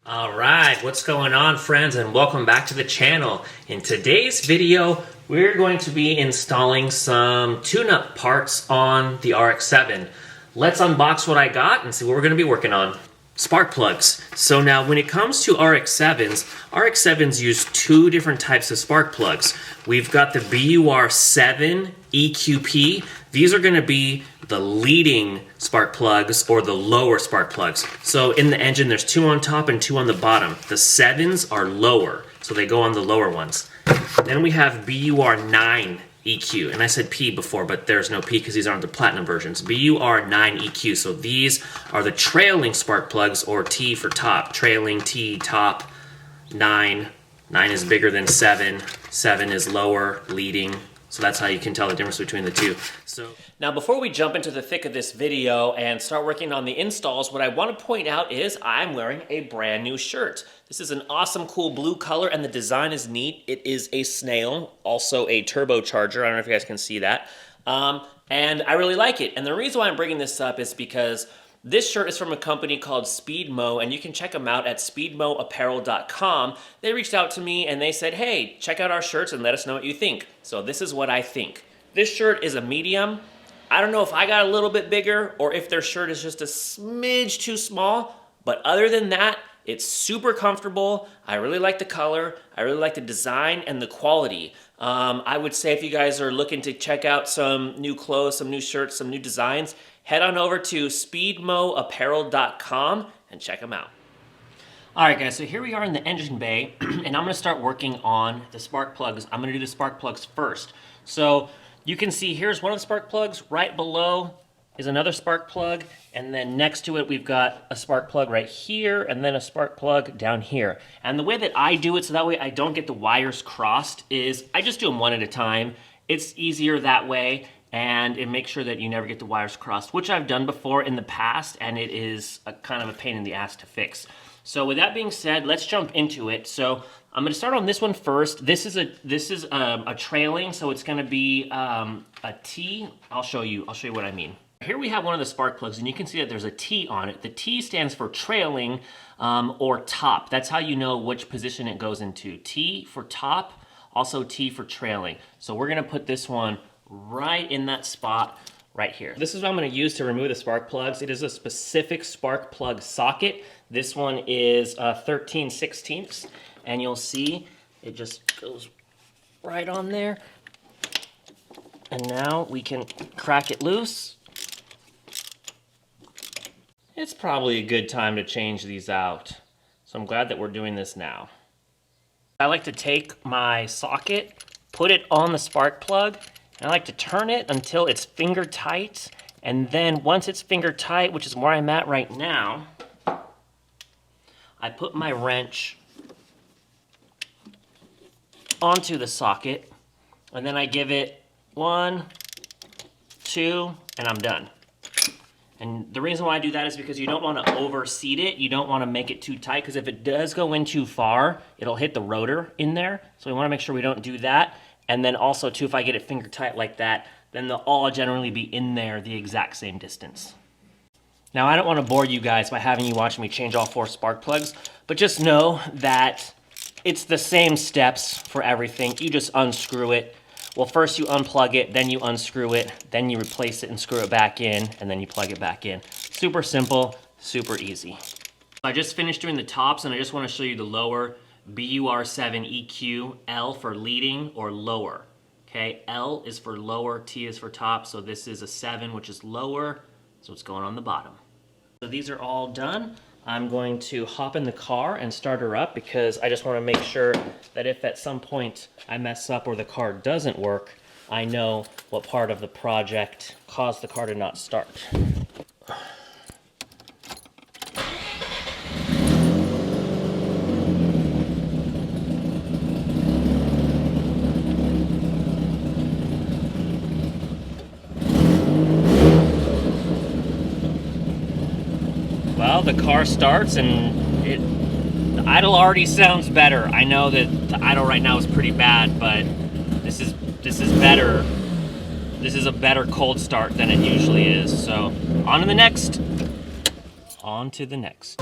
Alright, what's going on, friends, and welcome back to the channel. In today's video, we're going to be installing some tune-up parts on the RX-7. Let's unbox what I got and see what we're going to be working on. Spark plugs. So now when it comes to RX-7s, RX-7s use two different types of spark plugs. We've got the BUR7 EQP. These are going to be the leading spark plugs or the lower spark plugs. So in the engine, there's two on top and two on the bottom. The 7s are lower, so they go on the lower ones. Then we have BUR9 EQ, and I said P before, but there's no P because these aren't the platinum versions. BUR9 EQ, so these are the trailing spark plugs, or T for top. Trailing, T, top, 9. 9 is bigger than 7. 7 is lower, leading. So that's how you can tell the difference between the two. So now before we jump into the thick of this video and start working on the installs, what I want to point out is I'm wearing a brand new shirt. This is an awesome, cool blue color, and the design is neat. It is a snail, also a turbocharger. I don't know if you guys can see that. And I really like it. And the reason why I'm bringing this up is because this shirt is from a company called Speedmo, and you can check them out at speedmoapparel.com. They reached out to me and they said, hey, check out our shirts and let us know what you think. So this is what I think. This shirt is a medium. I don't know if I got a little bit bigger or if their shirt is just a smidge too small, but other than that, it's super comfortable. I really like the color. I really like the design and the quality. I would say if you guys are looking to check out some new clothes, some new shirts, some new designs, head on over to speedmoapparel.com and check them out. Alright guys, so here we are in the engine bay, and I'm going to start working on the spark plugs. I'm going to do the spark plugs first. So you can see here's one of the spark plugs. Right below is another spark plug, and then next to it we've got a spark plug right here, and then a spark plug down here. And the way that I do it, so that way I don't get the wires crossed, is I just do them one at a time. It's easier that way, and it makes sure that you never get the wires crossed, which I've done before in the past, and it is a kind of a pain in the ass to fix. So with that being said, let's jump into it. So I'm going to start on this one first. This is a trailing, so it's going to be a T. I'll show you what I mean. Here we have one of the spark plugs, and you can see that there's a T on it. The T stands for trailing or top. That's how you know which position it goes into. T for top, also T for trailing. So we're going to put this one right in that spot right here. This is what I'm going to use to remove the spark plugs. It is a specific spark plug socket. This one is 13/16, and you'll see it just goes right on there. And now we can crack it loose. It's probably a good time to change these out. So I'm glad that we're doing this now. I like to take my socket, put it on the spark plug, and I like to turn it until it's finger tight, and then once it's finger tight, which is where I'm at right now, I put my wrench onto the socket, and then I give it 1, 2, and I'm done. And the reason why I do that is because you don't want to overseat it. You don't want to make it too tight, because if it does go in too far, it'll hit the rotor in there. So we want to make sure we don't do that. And then also, too, if I get it finger tight like that, then they'll all generally be in there the exact same distance. Now, I don't want to bore you guys by having you watch me change all 4 spark plugs, but just know that it's the same steps for everything. You just unscrew it. Well, first you unplug it, then you unscrew it, then you replace it and screw it back in, and then you plug it back in. Super simple, super easy. I just finished doing the tops, and I just want to show you the lower. BUR7 EQ, L for leading or lower. Okay, L is for lower, T is for top, so this is a 7, which is lower, so it's going on the bottom. So these are all done. I'm going to hop in the car and start her up, because I just want to make sure that if at some point I mess up or the car doesn't work, I know what part of the project caused the car to not start. Well, the car starts, and the idle already sounds better. I know that the idle right now is pretty bad, but this is better. This is a better cold start than it usually is. So on to the next. On to the next.